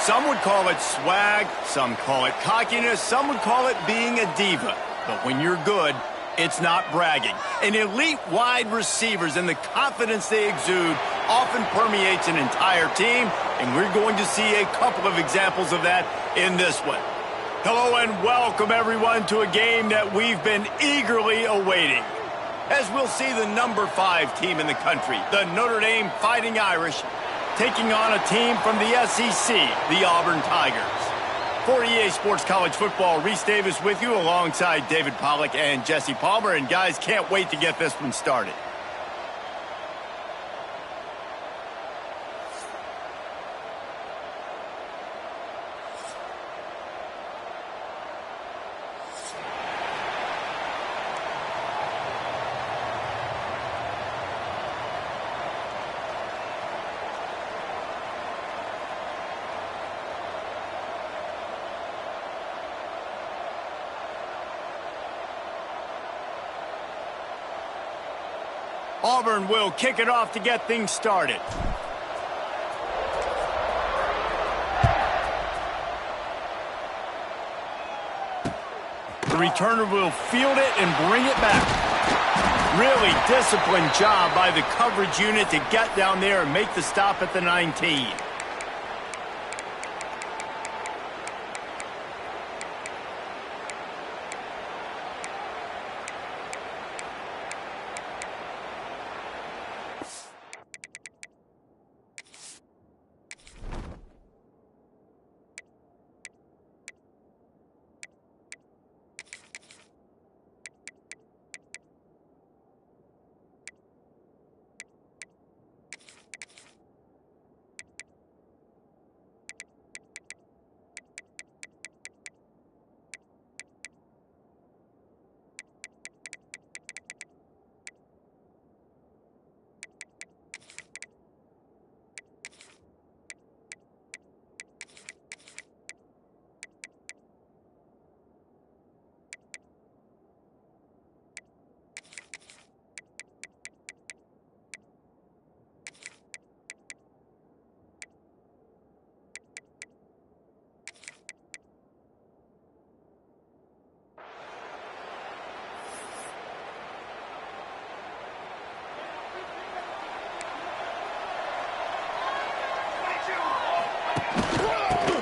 Some would call it swag, some call it cockiness, some would call it being a diva. But when you're good, it's not bragging. And elite wide receivers and the confidence they exude often permeates an entire team, and we're going to see a couple of examples of that in this one. Hello and welcome, everyone, to a game that we've been eagerly awaiting. As we'll see the number 5 team in the country, the Notre Dame Fighting Irish, taking on a team from the SEC, the Auburn Tigers. For EA Sports College Football, Reese Davis with you alongside David Pollack and Jesse Palmer. And guys, can't wait to get this one started. Auburn will kick it off to get things started. The returner will field it and bring it back. Really disciplined job by the coverage unit to get down there and make the stop at the 19.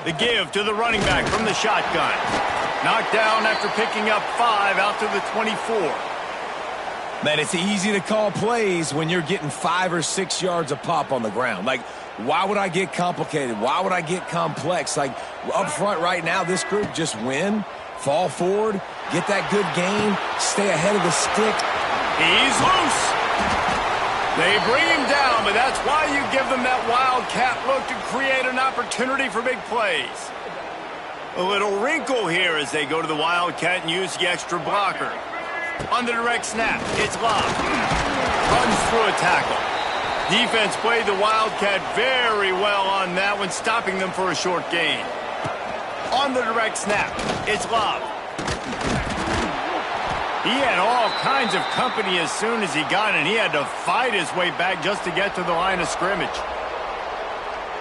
The give to the running back from the shotgun. Knocked down after picking up 5 out to the 24. Man, it's easy to call plays when you're getting 5 or 6 yards a pop on the ground. Like, why would I get complicated? Why would I get complex? Like, up front right now, this group just win, fall forward, get that good gain, stay ahead of the stick. He's loose. They bring him down, but that's why you give them that wildcat look to create an opportunity for big plays. A little wrinkle here as they go to the wildcat and use the extra blocker. On the direct snap, it's Love. Runs through a tackle. Defense played the wildcat very well on that one, stopping them for a short gain. On the direct snap, it's Love. He had all kinds of company as soon as he got it, and he had to fight his way back just to get to the line of scrimmage.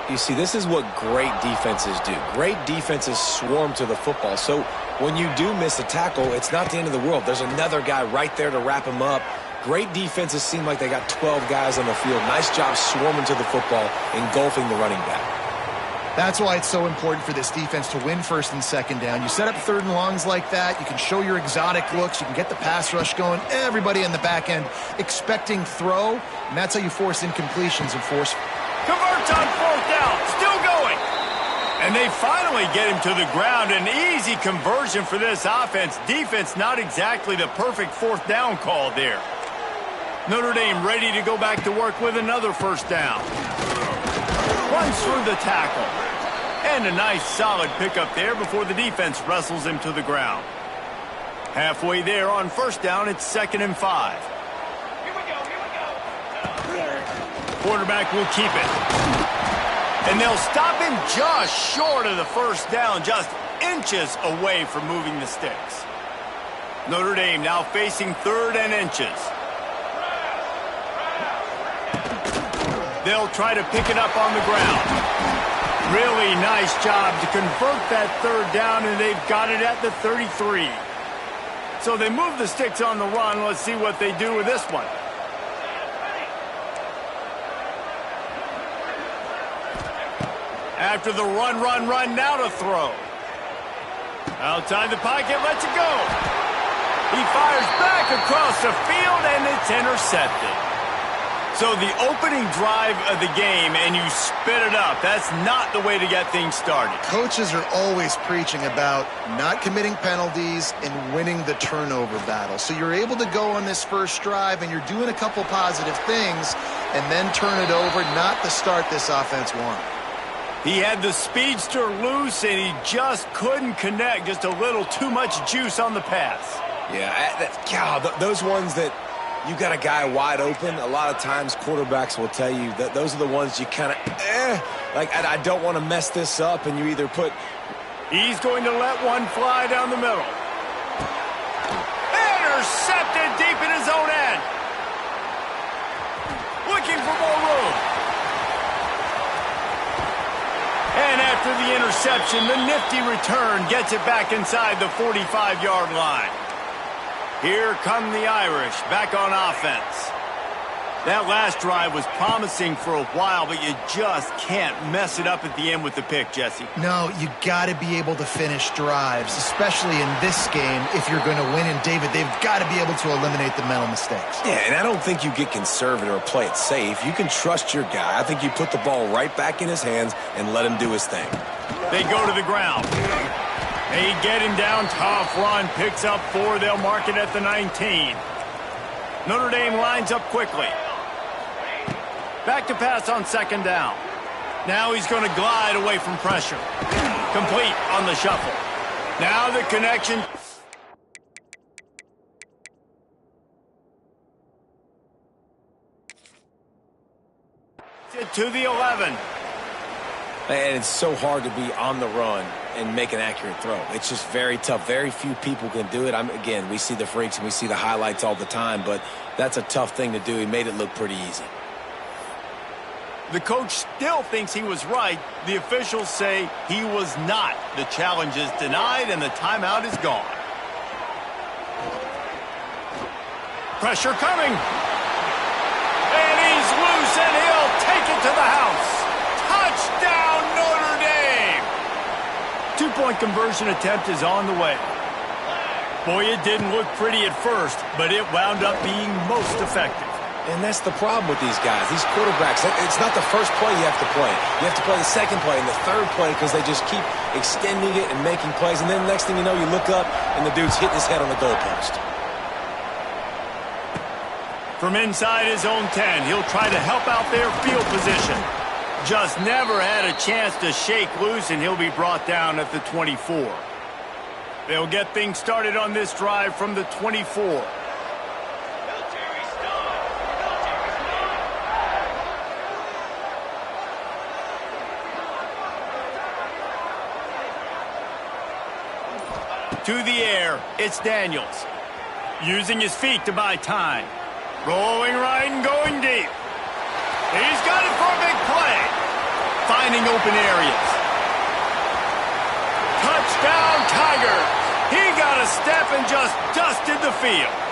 You see, this is what great defenses do. Great defenses swarm to the football. So when you do miss a tackle, it's not the end of the world. There's another guy right there to wrap him up. Great defenses seem like they got 12 guys on the field. Nice job swarming to the football, engulfing the running back. That's why it's so important for this defense to win first and second down. You set up third and longs like that. You can show your exotic looks. You can get the pass rush going. Everybody in the back end expecting throw, and that's how you force incompletions and force. Converts on 4th down. Still going. And they finally get him to the ground. An easy conversion for this offense. Defense not exactly the perfect 4th down call there. Notre Dame ready to go back to work with another first down. Runs through the tackle. And a nice solid pickup there before the defense wrestles him to the ground. Halfway there on first down, it's 2nd and 5. Here we go. Quarterback will keep it. And they'll stop him just short of the first down, just inches away from moving the sticks. Notre Dame now facing 3rd and inches. They'll try to pick it up on the ground. Really nice job to convert that third down, and they've got it at the 33. So they move the sticks on the run. Let's see what they do with this one. After the run, now to throw. Outside the pocket, lets it go. He fires back across the field, and it's intercepted. So the opening drive of the game, and you spit it up. That's not the way to get things started. Coaches are always preaching about not committing penalties and winning the turnover battle. So you're able to go on this first drive, and you're doing a couple positive things, and then turn it over, not the start this offense wanted. He had the speedster loose, and he just couldn't connect. Just a little too much juice on the pass. Yeah, God, those ones that you got a guy wide open, a lot of times quarterbacks will tell you that those are the ones you kind of, like, I don't want to mess this up, and you either put... He's going to let one fly down the middle. Intercepted deep in his own end. Looking for more room. And after the interception, the nifty return gets it back inside the 45-yard line. Here come the Irish, back on offense. That last drive was promising for a while, but you just can't mess it up at the end with the pick, Jesse. No, you got to be able to finish drives, especially in this game if you're going to win. And, David, they've got to be able to eliminate the mental mistakes. Yeah, and I don't think you get conservative or play it safe. You can trust your guy. I think you put the ball right back in his hands and let him do his thing. They go to the ground. They get him down, tough run, picks up 4. They'll mark it at the 19. Notre Dame lines up quickly. Back to pass on second down. Now he's going to glide away from pressure. Complete on the shuffle. Now the connection. To the 11. And it's so hard to be on the run and make an accurate throw. It's just very tough. Very few people can do it. Again, we see the freaks and we see the highlights all the time, but that's a tough thing to do. He made it look pretty easy. The coach still thinks he was right. The officials say he was not. The challenge is denied, and the timeout is gone. Pressure coming. And he's loose, and he'll take it to the house. Touchdown, Notre Dame! Two-point conversion attempt is on the way. Boy, it didn't look pretty at first, but it wound up being most effective. And that's the problem with these guys, these quarterbacks. It's not the first play you have to play. You have to play the second play and the third play because they just keep extending it and making plays. And then the next thing you know, you look up and the dude's hitting his head on the goalpost. From inside his own 10, he'll try to help out their field position. Just never had a chance to shake loose, and he'll be brought down at the 24. They'll get things started on this drive from the 24. To the air, it's Daniels. Using his feet to buy time. Rolling right and going deep. He's got it for a big play. Finding open areas. Touchdown, Tigers. He got a step and just dusted the field.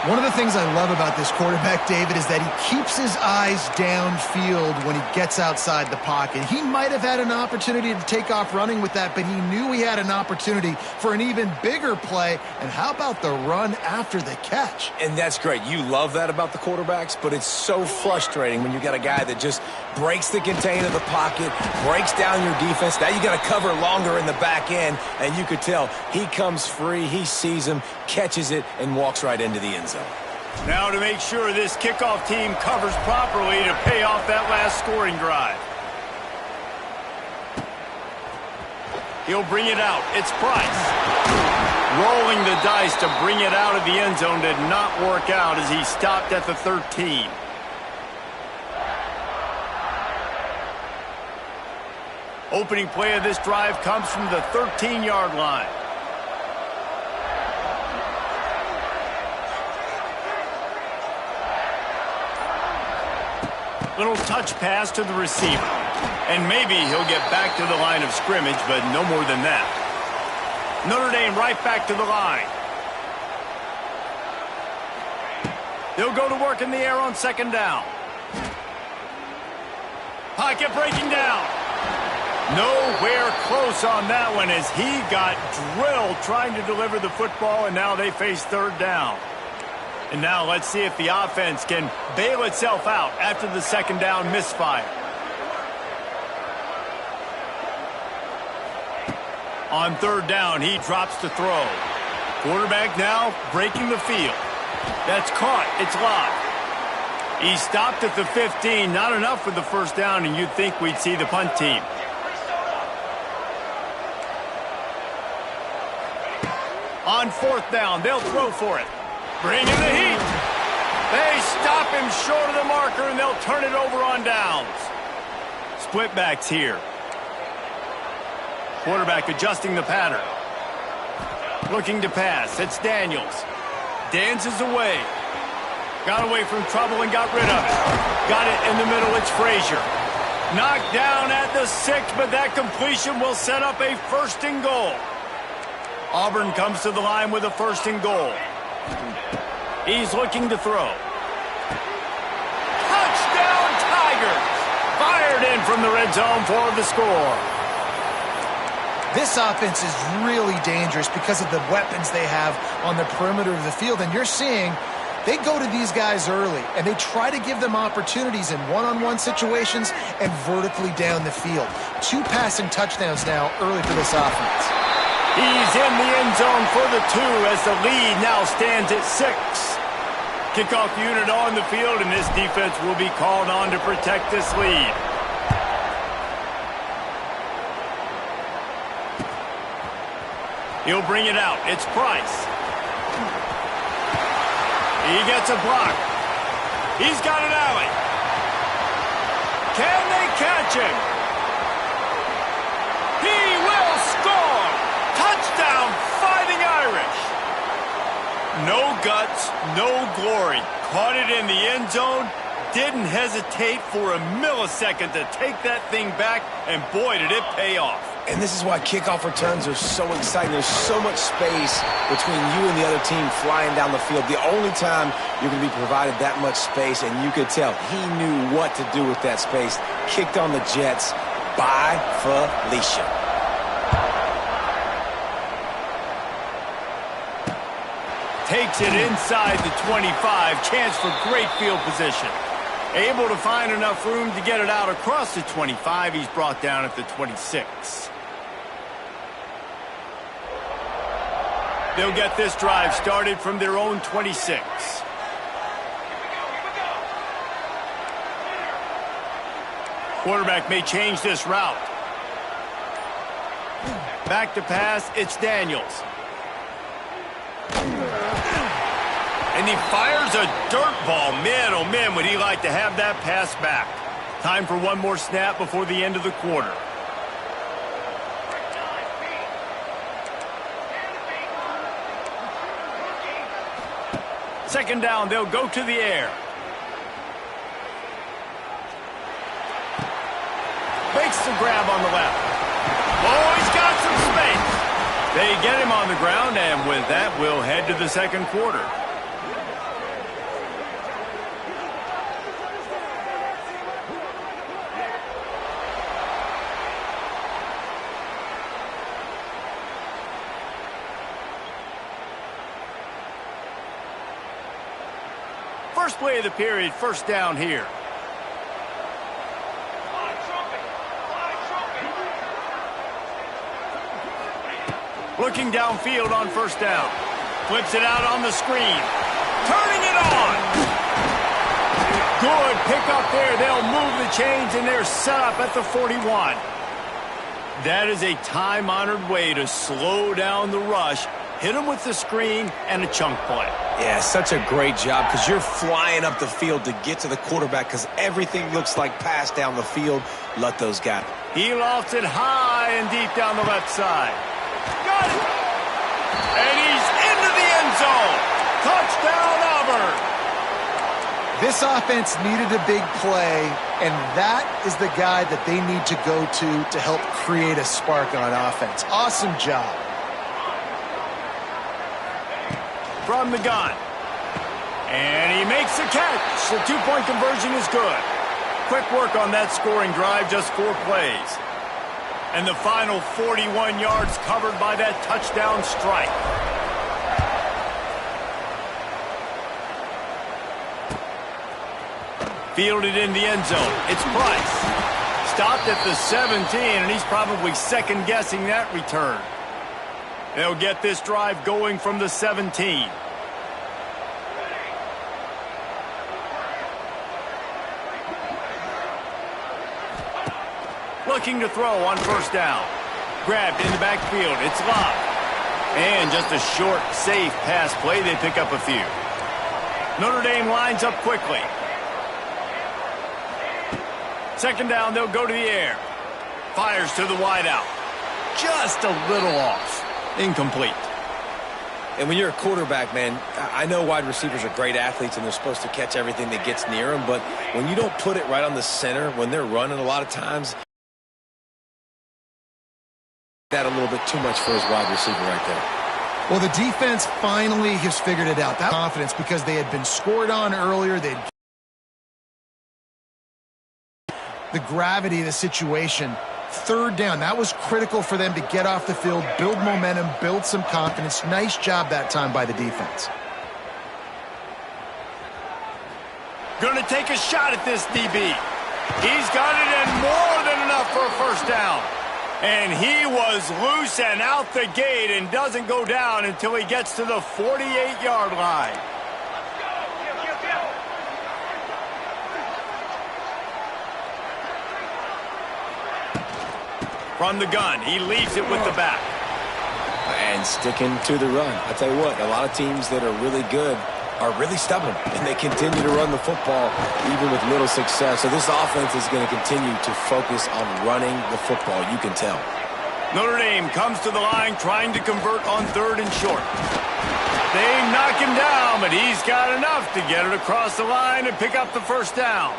One of the things I love about this quarterback, David, is that he keeps his eyes downfield when he gets outside the pocket. He might have had an opportunity to take off running with that, but he knew he had an opportunity for an even bigger play. And how about the run after the catch? And that's great. You love that about the quarterbacks, but it's so frustrating when you got a guy that just breaks the contain of the pocket, breaks down your defense. Now you got to cover longer in the back end, and you could tell he comes free, he sees him, catches it, and walks right into the end zone. Now to make sure this kickoff team covers properly to pay off that last scoring drive. He'll bring it out. It's Price. Rolling the dice to bring it out of the end zone did not work out as he stopped at the 13. Opening play of this drive comes from the 13-yard line. Little touch pass to the receiver. And maybe he'll get back to the line of scrimmage, but no more than that. Notre Dame right back to the line. They'll go to work in the air on second down. Pocket breaking down. Nowhere close on that one as he got drilled trying to deliver the football, and now they face third down. And now let's see if the offense can bail itself out after the second down misfire. On third down, he drops to throw. Quarterback now breaking the field. That's caught. It's locked. He stopped at the 15. Not enough for the first down, and you'd think we'd see the punt team. On fourth down, they'll throw for it. Bring in the heat. They stop him short of the marker, and they'll turn it over on downs. Split backs here. Quarterback adjusting the pattern. Looking to pass. It's Daniels. Dances away. Got away from trouble and got rid of it. Got it in the middle. It's Frazier. Knocked down at the 6, but that completion will set up a first and goal. Auburn comes to the line with a first and goal. He's looking to throw. Touchdown Tigers! Fired in from the red zone for the score. This offense is really dangerous because of the weapons they have on the perimeter of the field. And you're seeing they go to these guys early, and they try to give them opportunities in one-on-one situations and vertically down the field. 2 passing touchdowns now early for this offense. He's in the end zone for the 2 as the lead now stands at 6. Kickoff unit on the field, and this defense will be called on to protect this lead. He'll bring it out. It's Price. He gets a block. He's got an alley. Can they catch him? He will score! Touchdown, Fighting Irish! No guts, no glory. Caught it in the end zone. Didn't hesitate for a millisecond to take that thing back, and boy, did it pay off. And this is why kickoff returns are so exciting. There's so much space between you and the other team flying down the field. The only time you're going to be provided that much space, and you could tell he knew what to do with that space. Kicked on the Jets by Felicia. Takes it inside the 25. Chance for great field position. Able to find enough room to get it out across the 25. He's brought down at the 26. They'll get this drive started from their own 26. Quarterback may change this route. Back to pass, it's Daniels. And he fires a dirt ball. Man, oh man, would he like to have that pass back. Time for one more snap before the end of the quarter. Second down, they'll go to the air. Makes the grab on the left. Oh, he's got some space. They get him on the ground, and with that, we'll head to the second quarter. First play of the period, first down here. Looking downfield on first down. Flips it out on the screen. Turning it on. Good pickup there. They'll move the chains, and they're set up at the 41. That is a time-honored way to slow down the rush. Hit them with the screen and a chunk play. Yeah, such a great job because you're flying up the field to get to the quarterback because everything looks like pass down the field. Let those guys. He lofts it high and deep down the left side. Got it! And he's into the end zone. Touchdown, Auburn. This offense needed a big play, and that is the guy that they need to go to help create a spark on offense. Awesome job. From the gun. And he makes the catch. The two-point conversion is good. Quick work on that scoring drive, just 4 plays. And the final 41 yards covered by that touchdown strike. Fielded in the end zone. It's Price. Stopped at the 17, and he's probably second-guessing that return. They'll get this drive going from the 17. Looking to throw on first down. Grabbed in the backfield. It's Love. And just a short, safe pass play. They pick up a few. Notre Dame lines up quickly. Second down, they'll go to the air. Fires to the wideout. Just a little off. Incomplete. And when you're a quarterback, man, I know wide receivers are great athletes and they're supposed to catch everything that gets near them, but when you don't put it right on the center, when they're running a lot of times, that a little bit too much for his wide receiver right there. Well, the defense finally has figured it out. That confidence because they had been scored on earlier. The gravity of the situation. Third down, that was critical for them to get off the field, build momentum, build some confidence. Nice job that time by the defense. Going to take a shot at this DB. He's got it and more than enough for a first down. And he was loose and out the gate and doesn't go down until he gets to the 48-yard line. From the gun, he leaves it with the back. And sticking to the run. I tell you what, a lot of teams that are really good are really stubborn, and they continue to run the football even with little success. So this offense is going to continue to focus on running the football, you can tell. Notre Dame comes to the line trying to convert on third and short. They knock him down, but he's got enough to get it across the line and pick up the first down.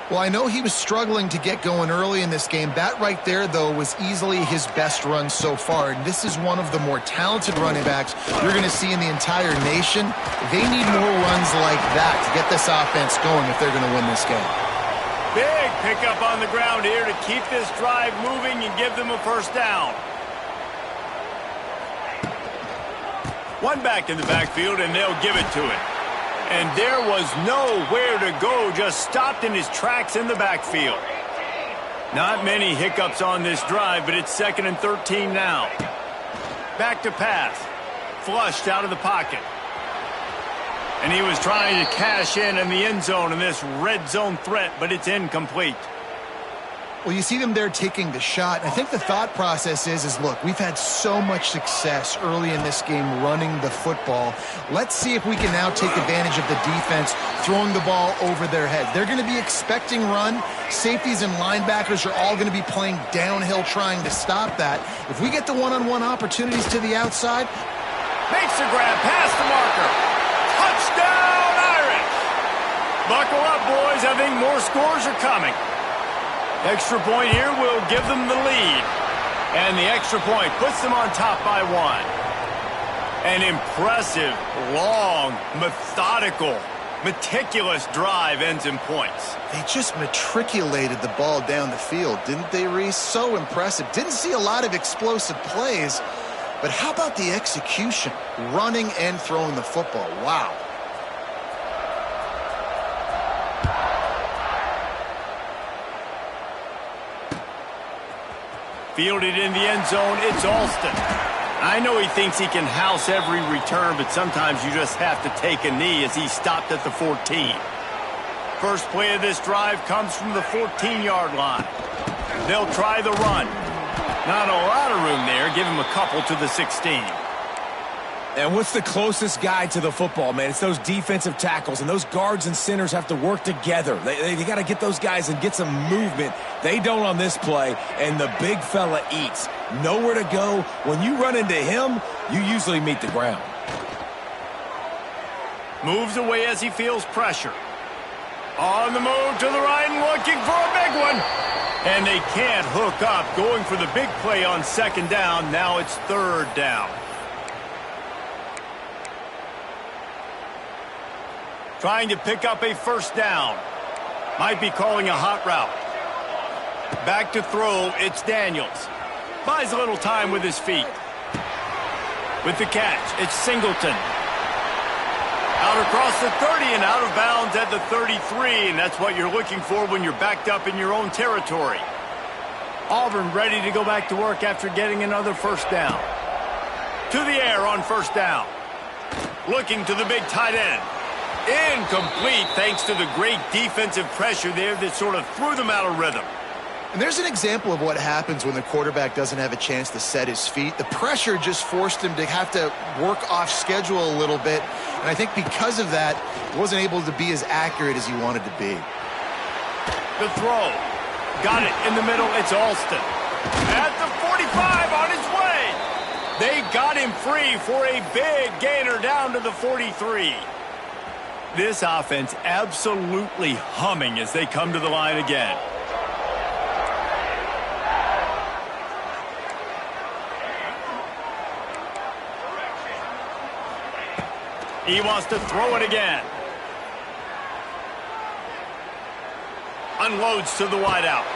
Well, I know he was struggling to get going early in this game. That right there, though, was easily his best run so far. And this is one of the more talented running backs you're going to see in the entire nation. They need more runs like that to get this offense going if they're going to win this game. Big pickup on the ground here to keep this drive moving and give them a first down. One back in the backfield, and they'll give it to it. And there was nowhere to go, just stopped in his tracks in the backfield. Not many hiccups on this drive, but it's 2nd and 13 now. Back to pass. Flushed out of the pocket. And he was trying to cash in the end zone in this red zone threat, but it's incomplete. Well, you see them there taking the shot. I think the thought process is look, we've had so much success early in this game running the football. Let's see if we can now take advantage of the defense throwing the ball over their head. They're going to be expecting run. Safeties and linebackers are all going to be playing downhill trying to stop that. If we get the one-on-one opportunities to the outside. Makes the grab past the marker. Touchdown, Irish! Buckle up, boys. I think more scores are coming. Extra point here will give them the lead. And the extra point puts them on top by 1. An impressive, long, methodical, meticulous drive ends in points. They just matriculated the ball down the field, didn't they, Reese? So impressive. Didn't see a lot of explosive plays, but how about the execution? Running and throwing the football. Wow. Fielded in the end zone, it's Alston. I know he thinks he can house every return, but sometimes you just have to take a knee as he stopped at the 14. First play of this drive comes from the 14-yard line. They'll try the run. Not a lot of room there. Give him a couple to the 16. And what's the closest guy to the football, man? It's those defensive tackles, and those guards and centers have to work together. They got to get those guys and get some movement. They don't on this play, and the big fella eats. Nowhere to go. When you run into him, you usually meet the ground. Moves away as he feels pressure. On the move to the right and looking for a big one. And they can't hook up, going for the big play on second down. Now it's third down. Trying to pick up a first down. Might be calling a hot route. Back to throw, it's Daniels. Buys a little time with his feet. With the catch, it's Singleton. Out across the 30 and out of bounds at the 33, and that's what you're looking for when you're backed up in your own territory. Auburn ready to go back to work after getting another first down. To the air on first down. Looking to the big tight end. Incomplete thanks to the great defensive pressure there that sort of threw them out of rhythm. And there's an example of what happens when the quarterback doesn't have a chance to set his feet. The pressure just forced him to have to work off schedule a little bit. And I think because of that, he wasn't able to be as accurate as he wanted to be. The throw. Got it in the middle. It's Alston. At the 45 on his way. They got him free for a big gainer down to the 43. This offense absolutely humming as they come to the line again. He wants to throw it again. Unloads to the wideout.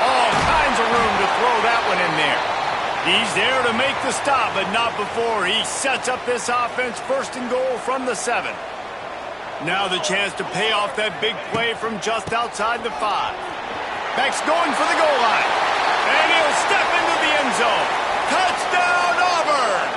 All kinds of room to throw that one in there. He's there to make the stop, but not before he sets up this offense first and goal from the 7. Now the chance to pay off that big play from just outside the 5. Beck's going for the goal line. And he'll step into the end zone. Touchdown, Auburn!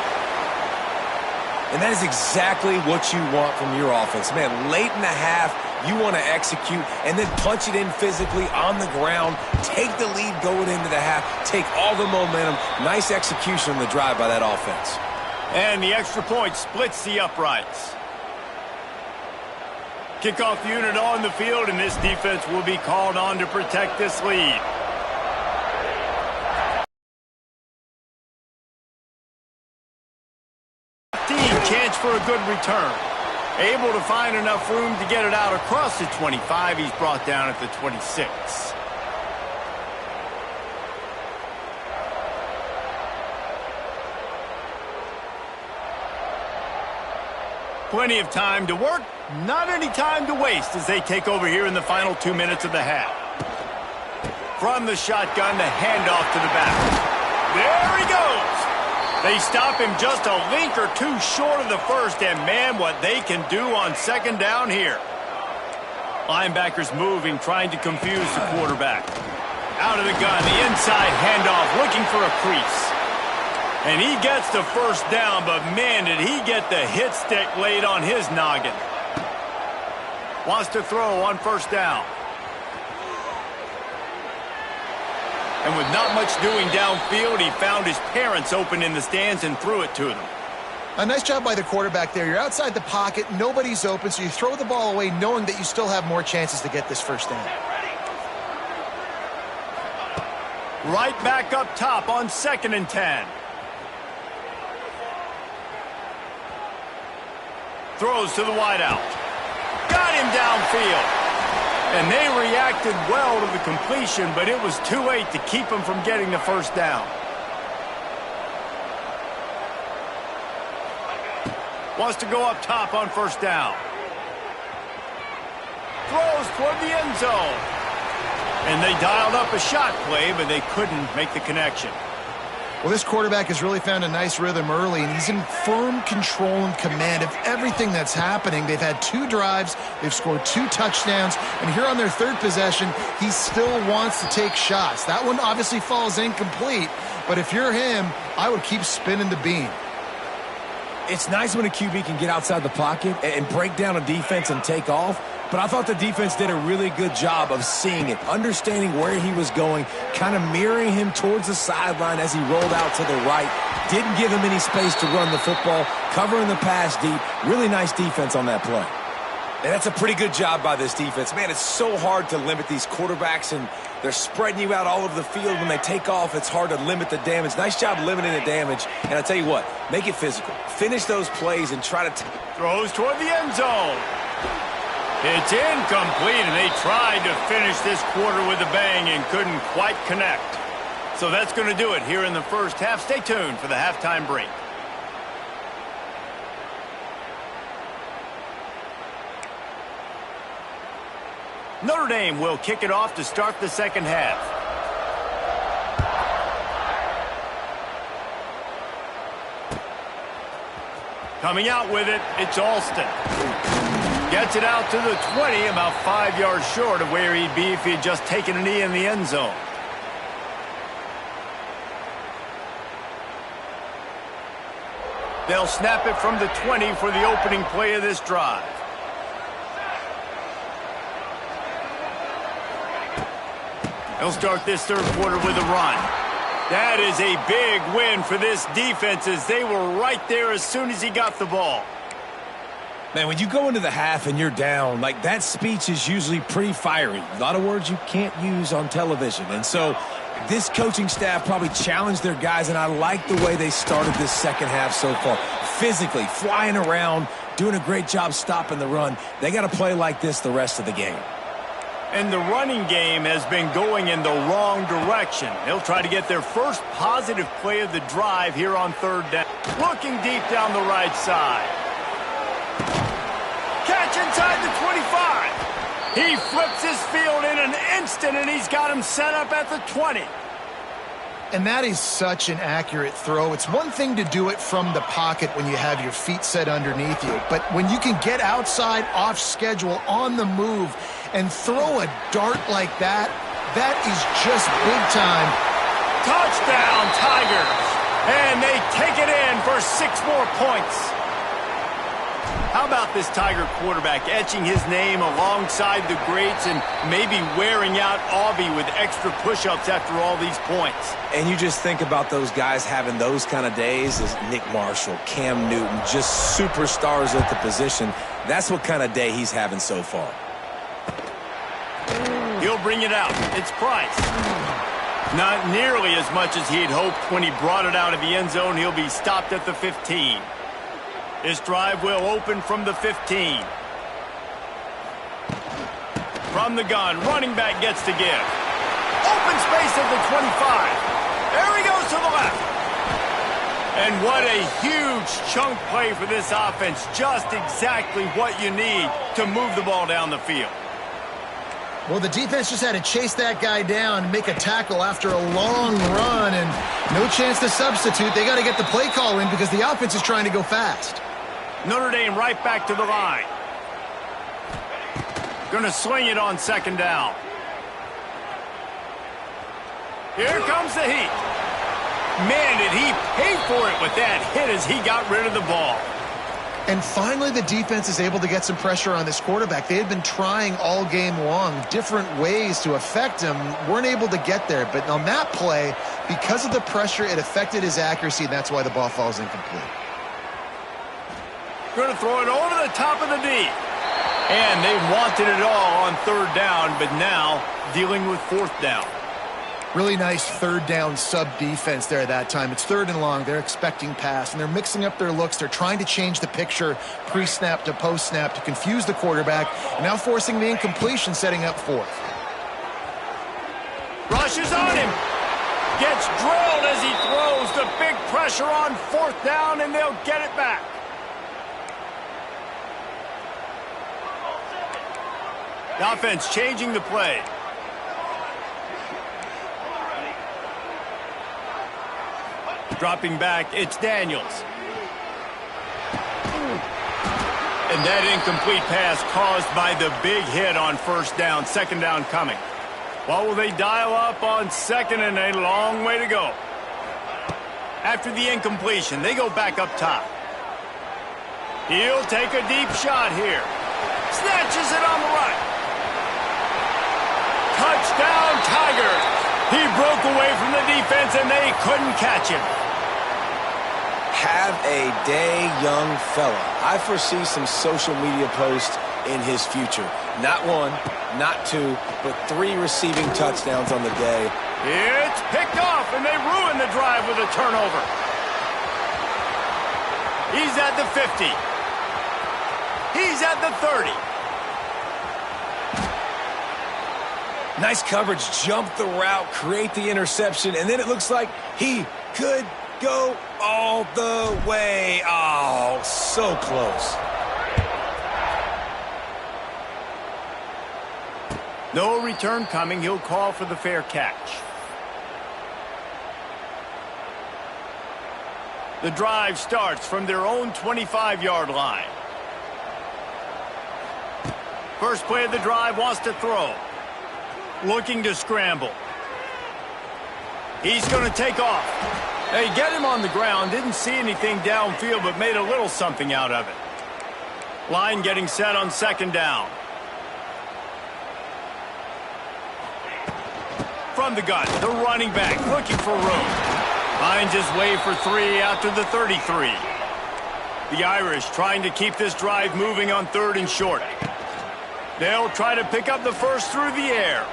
And that is exactly what you want from your offense. Man, late in the half, you want to execute and then punch it in physically on the ground. Take the lead going into the half. Take all the momentum. Nice execution on the drive by that offense. And the extra point splits the uprights. Kickoff unit on the field, and this defense will be called on to protect this lead. Chance for a good return. Able to find enough room to get it out across the 25. He's brought down at the 26. Plenty of time to work, not any time to waste as they take over here in the final 2 minutes of the half. From the shotgun, the handoff to the back. There he goes. They stop him just a link or two short of the first, and man, what they can do on second down here. Linebackers moving, trying to confuse the quarterback. Out of the gun, the inside handoff, looking for a crease. And he gets the first down, but man, did he get the hit stick laid on his noggin. Wants to throw on first down. And with not much doing downfield, he found his parents open in the stands and threw it to them. A nice job by the quarterback there. You're outside the pocket, nobody's open, so you throw the ball away knowing that you still have more chances to get this first down. Right back up top on 2nd and 10. Throws to the wideout. Got him downfield. And they reacted well to the completion, but it was too late to keep him from getting the first down. Wants to go up top on first down. Throws toward the end zone. And they dialed up a shot play, but they couldn't make the connection. Well, this quarterback has really found a nice rhythm early, and he's in firm control and command of everything that's happening. They've had 2 drives, they've scored 2 touchdowns, and here on their 3rd possession, he still wants to take shots. That one obviously falls incomplete, but if you're him, I would keep spinning the beam. It's nice when a QB can get outside the pocket and break down a defense and take off, but I thought the defense did a really good job of seeing it, understanding where he was going, kind of mirroring him towards the sideline as he rolled out to the right. Didn't give him any space to run the football, covering the pass deep. Really nice defense on that play. And that's a pretty good job by this defense. Man, it's so hard to limit these quarterbacks, and They're spreading you out all over the field. When they take off, it's hard to limit the damage. Nice job limiting the damage. And I tell you what, make it physical. Finish those plays and try to... Throws toward the end zone. It's incomplete, and they tried to finish this quarter with a bang and couldn't quite connect. So that's going to do it here in the first half. Stay tuned for the halftime break. Notre Dame will kick it off to start the second half. Coming out with it, it's Alston. Gets it out to the 20, about 5 yards short of where he'd be if he had just taken a knee in the end zone. They'll snap it from the 20 for the opening play of this drive. He'll start this third quarter with a run. That is a big win for this defense as they were right there as soon as he got the ball. Man, when you go into the half and you're down, like that speech is usually pretty fiery. A lot of words you can't use on television. And so this coaching staff probably challenged their guys, and I like the way they started this second half so far. Physically, flying around, doing a great job stopping the run. They got to play like this the rest of the game. And the running game has been going in the wrong direction. They'll try to get their first positive play of the drive here on third down. Looking deep down the right side. Catch inside the 25. He flips his field in an instant, and he's got him set up at the 20. And that is such an accurate throw. It's one thing to do it from the pocket when you have your feet set underneath you, but when you can get outside, off schedule, on the move, and throw a dart like that, that is just big time. Touchdown, Tigers. And they take it in for 6 more points. How about this Tiger quarterback etching his name alongside the greats and maybe wearing out Aubie with extra push-ups after all these points? And you just think about those guys having those kind of days as Nick Marshall, Cam Newton, just superstars at the position. That's what kind of day he's having so far. He'll bring it out. It's Price. Not nearly as much as he'd hoped when he brought it out of the end zone. He'll be stopped at the 15. This drive will open from the 15. From the gun, running back gets to give. Open space at the 25. There he goes to the left. And what a huge chunk play for this offense. Just exactly what you need to move the ball down the field. Well, the defense just had to chase that guy down and make a tackle after a long run, and no chance to substitute. They got to get the play call in because the offense is trying to go fast. Notre Dame right back to the line. Going to swing it on second down. Here comes the heat. Man, did he pay for it with that hit as he got rid of the ball. And finally, the defense is able to get some pressure on this quarterback. They had been trying all game long different ways to affect him, weren't able to get there. But on that play, because of the pressure, it affected his accuracy, and that's why the ball falls incomplete. Going to throw it over the top of the D. And they wanted it all on third down, but now dealing with fourth down. Really nice third down sub-defense there at that time. It's third and long. They're expecting pass, and they're mixing up their looks. They're trying to change the picture pre-snap to post-snap to confuse the quarterback, and now forcing the incompletion, setting up fourth. Rushes on him. Gets drilled as he throws. The big pressure on fourth down, and they'll get it back. The offense changing the play. Dropping back, it's Daniels. And that incomplete pass caused by the big hit on first down. Second down coming. What will they dial up on second, and a long way to go? After the incompletion, they go back up top. He'll take a deep shot here. Snatches it on the right. Touchdown, Tigers. He broke away from the defense, and they couldn't catch him. Have a day, young fella. I foresee some social media posts in his future. Not one, not two, but 3 receiving touchdowns on the day. It's picked off, and they ruin the drive with a turnover. He's at the 50. He's at the 30. Nice coverage, jump the route, create the interception, and then it looks like he could go all the way. Oh, so close. No return coming. He'll call for the fair catch. The drive starts from their own 25-yard line. First play of the drive, wants to throw. Looking to scramble. He's going to take off. Hey, get him on the ground. Didn't see anything downfield, but made a little something out of it. Line getting set on second down. From the gun, the running back looking for room. Finds his way for 3 out to the 33. The Irish trying to keep this drive moving on 3rd and short. They'll try to pick up the first through the air.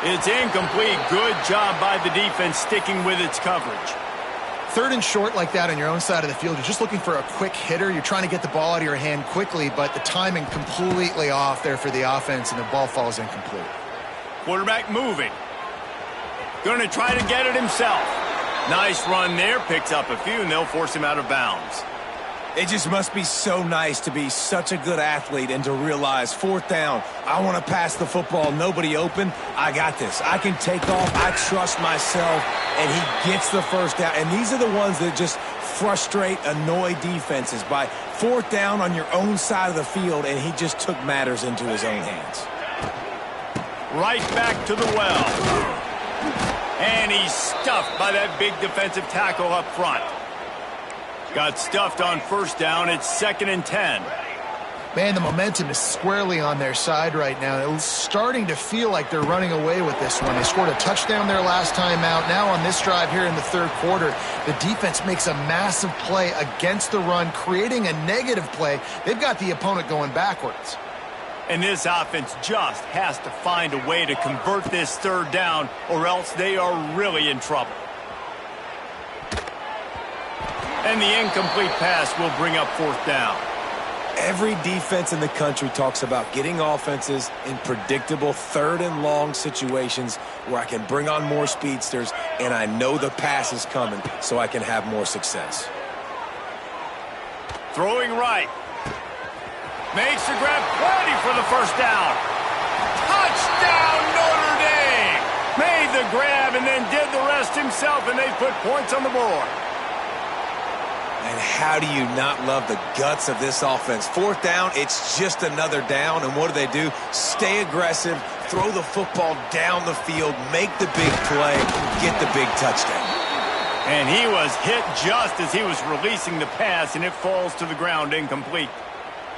It's incomplete. Good job by the defense sticking with its coverage. 3rd and short like that on your own side of the field, you're just looking for a quick hitter. You're trying to get the ball out of your hand quickly, but the timing completely off there for the offense, and the ball falls incomplete. Quarterback moving. Going to try to get it himself. Nice run there. Picks up a few, and they'll force him out of bounds. It just must be so nice to be such a good athlete and to realize 4th down, I want to pass the football, nobody open, I got this. I can take off, I trust myself, and he gets the first down. And these are the ones that just frustrate, annoy defenses by 4th down on your own side of the field, and he just took matters into his own hands. Right back to the well. And he's stuffed by that big defensive tackle up front. Got stuffed on 1st down. It's 2nd and 10. Man, the momentum is squarely on their side right now. It's starting to feel like they're running away with this one. They scored a touchdown their last time out. Now on this drive here in the 3rd quarter, the defense makes a massive play against the run, creating a negative play. They've got the opponent going backwards. And this offense just has to find a way to convert this 3rd down, or else they are really in trouble. And the incomplete pass will bring up 4th down. Every defense in the country talks about getting offenses in predictable 3rd and long situations where I can bring on more speedsters and I know the pass is coming so I can have more success. Throwing right. Makes the grab, plenty for the 1st down. Touchdown, Notre Dame! Made the grab and then did the rest himself, and they put points on the board. And how do you not love the guts of this offense? 4th down, it's just another down, and what do? Stay aggressive, throw the football down the field, make the big play, get the big touchdown. And he was hit just as he was releasing the pass, and it falls to the ground incomplete.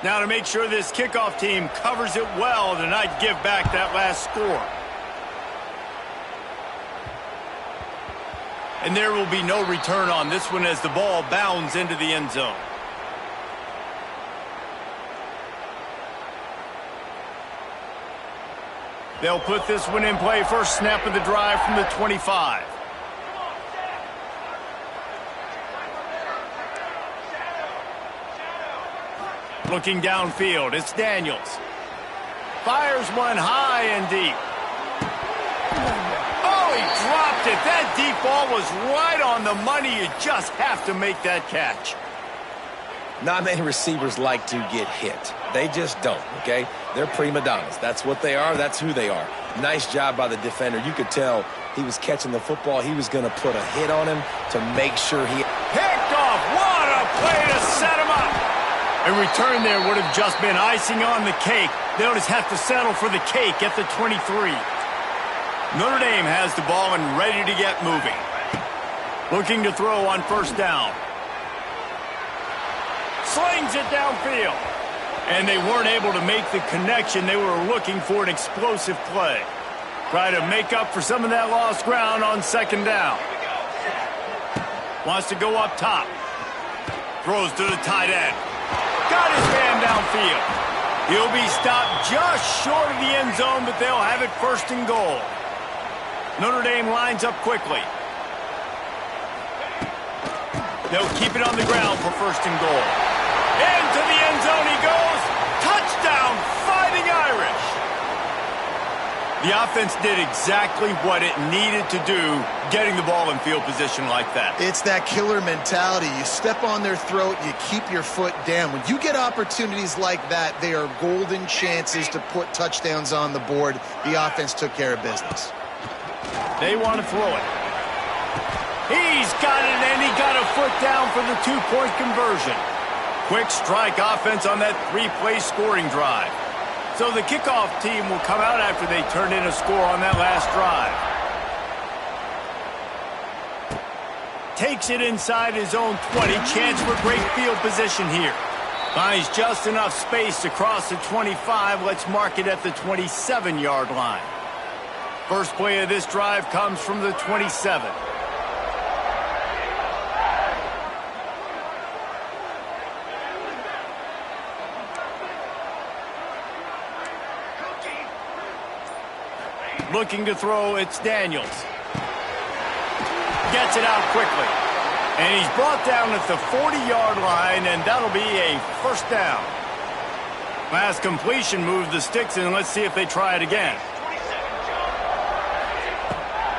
Now to make sure this kickoff team covers it well to not give back that last score. And there will be no return on this one as the ball bounds into the end zone. They'll put this one in play. First snap of the drive from the 25. Looking downfield, it's Daniels. Fires one high and deep. Oh, he dropped it. That deep ball was right on the money. You just have to make that catch. Not many receivers like to get hit. They just don't, okay? They're prima donnas. That's what they are. That's who they are. Nice job by the defender. You could tell he was catching the football. He was going to put a hit on him to make sure he... Picked off. What a play to set him up. A return there would have just been icing on the cake. They'll just have to settle for the cake at the 23. Notre Dame has the ball and ready to get moving. Looking to throw on 1st down. Slings it downfield. And they weren't able to make the connection. They were looking for an explosive play. Try to make up for some of that lost ground on 2nd down. Wants to go up top. Throws to the tight end. Got his man downfield. He'll be stopped just short of the end zone, but they'll have it first and goal. Notre Dame lines up quickly. They'll keep it on the ground for first and goal. Into the end zone he goes. Touchdown, Fighting Irish. The offense did exactly what it needed to do, getting the ball in field position like that. It's that killer mentality. You step on their throat, you keep your foot down. When you get opportunities like that, they are golden chances to put touchdowns on the board. The offense took care of business. They want to throw it. He's got it, and he got a foot down for the two-point conversion. Quick strike offense on that three-play scoring drive. So the kickoff team will come out after they turn in a score on that last drive. Takes it inside his own 20. Chance for great field position here. Finds just enough space to cross the 25. Let's mark it at the 27-yard line. First play of this drive comes from the 27. Looking to throw, it's Daniels. Gets it out quickly. And he's brought down at the 40-yard line, and that'll be a first down. Last completion moved the sticks, and let's see if they try it again.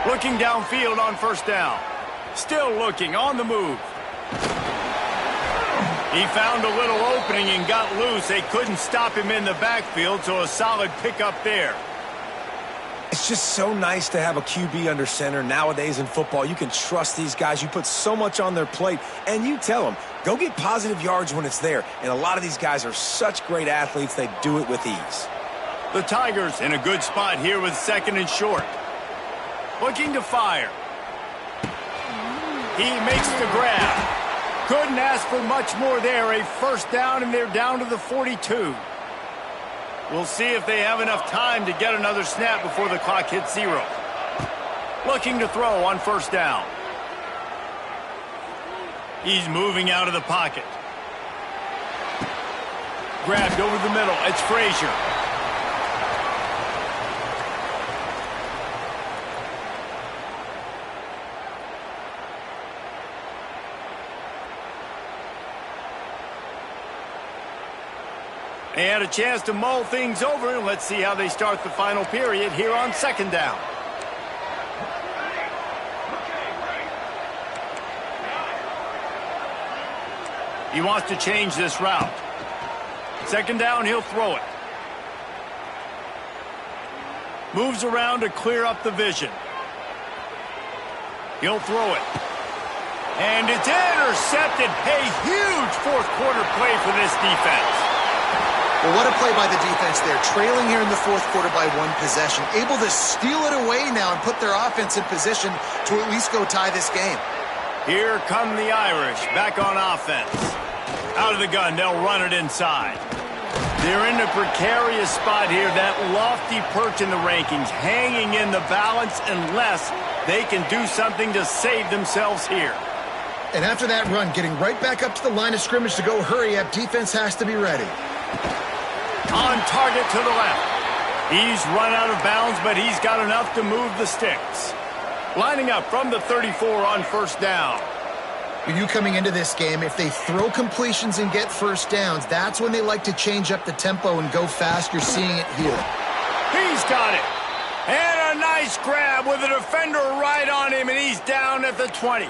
Looking downfield on first down. Still looking, on the move. He found a little opening and got loose. They couldn't stop him in the backfield, so a solid pickup there. It's just so nice to have a QB under center nowadays in football. You can trust these guys. You put so much on their plate, and you tell them, go get positive yards when it's there. And a lot of these guys are such great athletes, they do it with ease. The Tigers in a good spot here with second and short. Looking to fire. He makes the grab. Couldn't ask for much more there. A first down, and they're down to the 42. We'll see if they have enough time to get another snap before the clock hits 0. Looking to throw on first down. He's moving out of the pocket. Grabbed over the middle. It's Frazier. They had a chance to mull things over, and let's see how they start the final period here on second down. He wants to change this route. Second down, he'll throw it. Moves around to clear up the vision. He'll throw it. And it's intercepted. A huge fourth quarter play for this defense. Well, what a play by the defense there. Trailing here in the fourth quarter by one possession. Able to steal it away now and put their offense in position to at least go tie this game. Here come the Irish back on offense. Out of the gun, they'll run it inside. They're in a precarious spot here. That lofty perch in the rankings, hanging in the balance unless they can do something to save themselves here. And after that run, getting right back up to the line of scrimmage to go hurry up, defense has to be ready. On target to the left. He's run out of bounds, but he's got enough to move the sticks. Lining up from the 34 on first down. When you coming into this game, if they throw completions and get first downs, that's when they like to change up the tempo and go fast. You're seeing it here. He's got it. And a nice grab with a defender right on him, and he's down at the 20.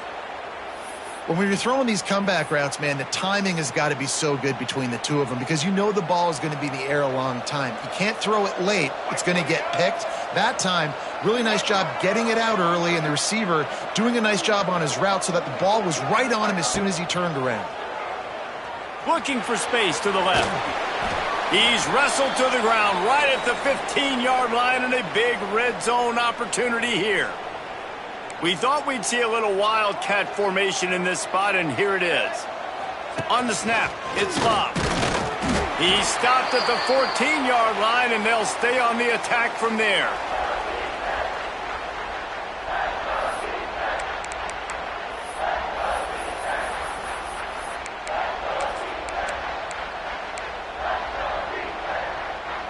When you're throwing these comeback routes, man, the timing has got to be so good between the two of them because you know the ball is going to be in the air a long time. You can't throw it late. It's going to get picked. That time, really nice job getting it out early, and the receiver doing a nice job on his route so that the ball was right on him as soon as he turned around. Looking for space to the left. He's wrestled to the ground right at the 15-yard line, and a big red zone opportunity here. We thought we'd see a little wildcat formation in this spot, and here it is. On the snap, it's Love. He's stopped at the 14-yard line, and they'll stay on the attack from there.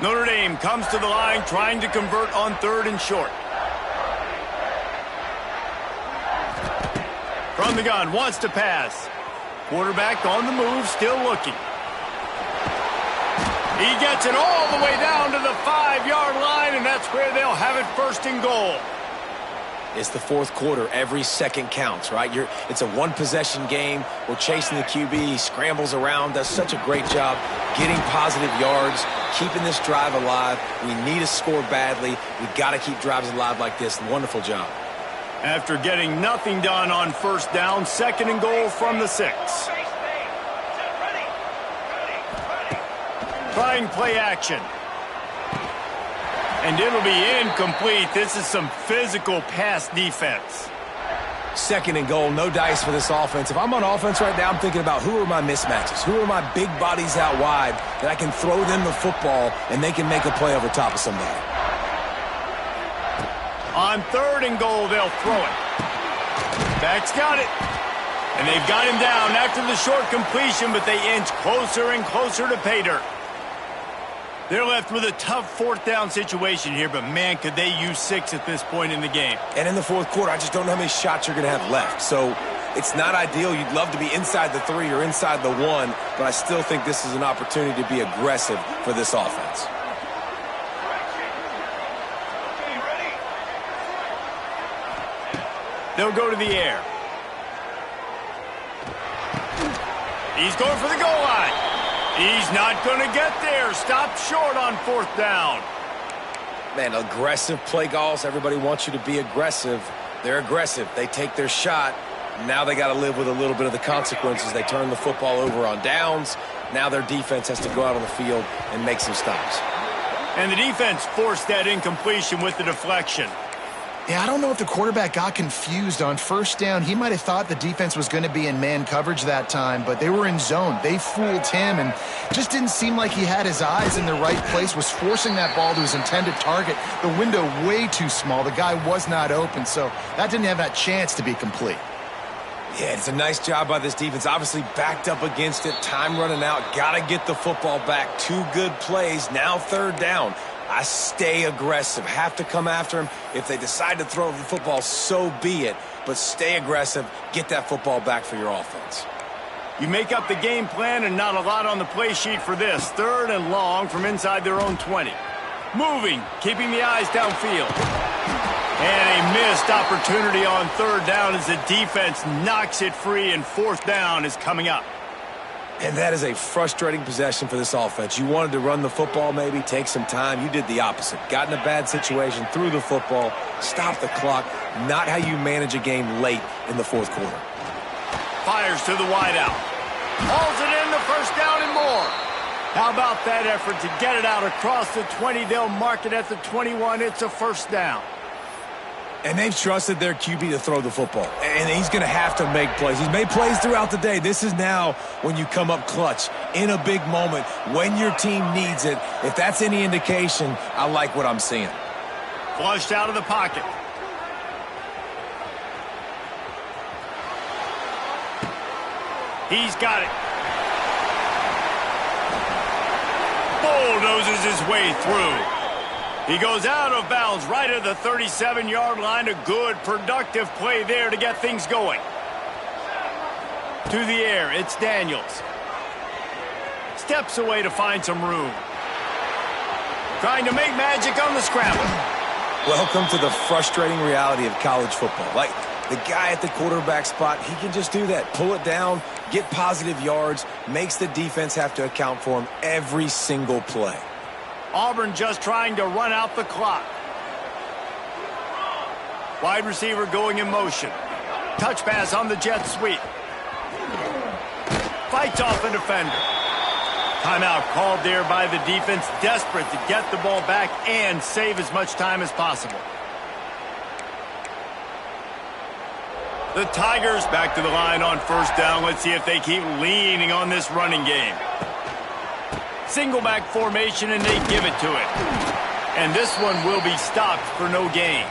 Notre Dame comes to the line trying to convert on 3rd and short. From the gun, wants to pass. Quarterback on the move, still looking. He gets it all the way down to the 5-yard line, and that's where they'll have it 1st and goal. It's the 4th quarter. Every second counts, right? It's a one-possession game. We're chasing the QB. He scrambles around, does such a great job getting positive yards, keeping this drive alive. We need to score badly. We've got to keep drives alive like this. Wonderful job. After getting nothing done on 1st down, 2nd and goal from the 6. Trying play action. And it'll be incomplete. This is some physical pass defense. 2nd and goal, no dice for this offense. If I'm on offense right now, I'm thinking about who are my mismatches? Who are my big bodies out wide that I can throw them the football and they can make a play over top of somebody? On 3rd and goal, they'll throw it. Back's got it. And they've got him down after the short completion, but they inch closer and closer to pay dirt. They're left with a tough 4th down situation here, but man, could they use 6 at this point in the game. And in the 4th quarter, I just don't know how many shots you're going to have left. So it's not ideal. You'd love to be inside the 3 or inside the 1, but I still think this is an opportunity to be aggressive for this offense. They'll go to the air. He's going for the goal line. He's not going to get there. Stop short on 4th down. Man, aggressive play calls. Everybody wants you to be aggressive. They're aggressive. They take their shot. Now they got to live with a little bit of the consequences. They turn the football over on downs. Now their defense has to go out on the field and make some stops. And the defense forced that incompletion with the deflection. Yeah, I don't know if the quarterback got confused on 1st down. He might have thought the defense was going to be in man coverage that time, but they were in zone. They fooled him and just didn't seem like he had his eyes in the right place, was forcing that ball to his intended target. The window way too small. The guy was not open, so that didn't have that chance to be complete. Yeah, it's a nice job by this defense. Obviously backed up against it. Time running out. Got to get the football back. 2 good plays. Now 3rd down. I stay aggressive. Have to come after him. If they decide to throw the football, so be it. But stay aggressive. Get that football back for your offense. You make up the game plan and not a lot on the play sheet for this. 3rd and long from inside their own 20. Moving, keeping the eyes downfield. And a missed opportunity on 3rd down as the defense knocks it free, and 4th down is coming up. And that is a frustrating possession for this offense. You wanted to run the football, maybe take some time. You did the opposite. Got in a bad situation, threw the football, stopped the clock. Not how you manage a game late in the 4th quarter. Fires to the wideout. Hauls it in, the 1st down and more. How about that effort to get it out across the 20? They'll mark it at the 21. It's a 1st down. And they've trusted their QB to throw the football. And he's going to have to make plays. He's made plays throughout the day. This is now when you come up clutch in a big moment when your team needs it. If that's any indication, I like what I'm seeing. Flushed out of the pocket. He's got it. Bulldozes his way through. He goes out of bounds right at the 37-yard line. A good, productive play there to get things going. To the air, it's Daniels. Steps away to find some room. Trying to make magic on the scramble. Welcome to the frustrating reality of college football. Like, the guy at the quarterback spot, he can just do that. Pull it down, get positive yards, makes the defense have to account for him every single play. Auburn just trying to run out the clock. Wide receiver going in motion. Touch pass on the jet sweep. Fights off a defender. Timeout called there by the defense, desperate to get the ball back and save as much time as possible. The Tigers back to the line on 1st down. Let's see if they keep leaning on this running game. Single back formation, and they give it to it. And this one will be stopped for no gain.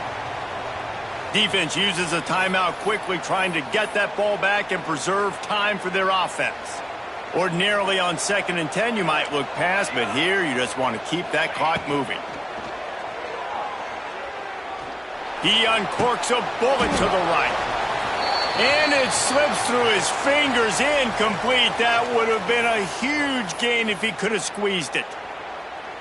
Defense uses a timeout quickly, trying to get that ball back and preserve time for their offense. Ordinarily on 2nd and 10, you might look past, but here you just want to keep that clock moving. He uncorks a bullet to the right. And it slips through his fingers, incomplete. That would have been a huge gain if he could have squeezed it.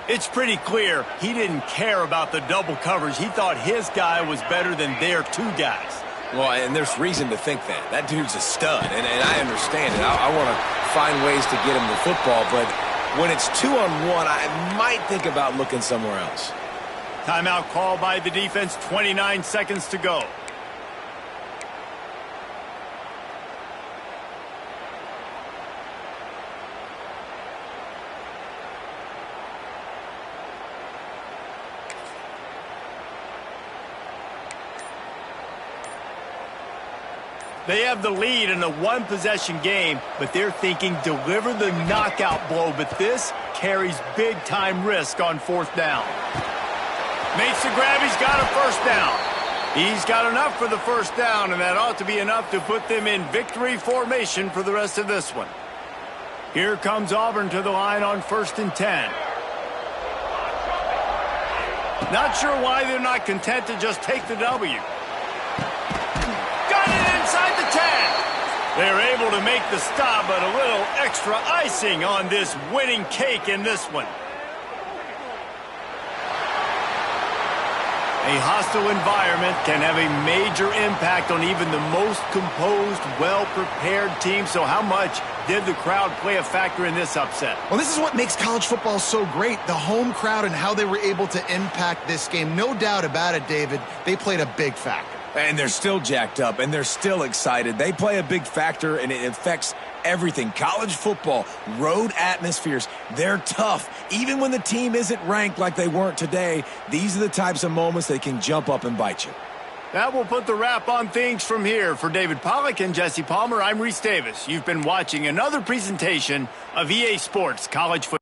It's pretty clear he didn't care about the double coverage. He thought his guy was better than their 2 guys. Well, and there's reason to think that. That dude's a stud, and I understand it. I want to find ways to get him the football, but when it's 2-on-1, I might think about looking somewhere else. Timeout called by the defense, 29 seconds to go. They have the lead in a 1-possession game, but they're thinking deliver the knockout blow, but this carries big-time risk on 4th down. Makes the grab, he's got a 1st down. He's got enough for the 1st down, and that ought to be enough to put them in victory formation for the rest of this one. Here comes Auburn to the line on 1st and 10. Not sure why they're not content to just take the W. Inside the 10. They're able to make the stop, but a little extra icing on this winning cake in this one. A hostile environment can have a major impact on even the most composed, well-prepared team. So how much did the crowd play a factor in this upset? Well, this is what makes college football so great, the home crowd and how they were able to impact this game. No doubt about it, David, they played a big factor. And they're still jacked up, and they're still excited. They play a big factor, and it affects everything. College football, road atmospheres, they're tough. Even when the team isn't ranked like they weren't today, these are the types of moments that can jump up and bite you. That will put the wrap on things from here. For David Pollack and Jesse Palmer, I'm Reese Davis. You've been watching another presentation of EA Sports College Football.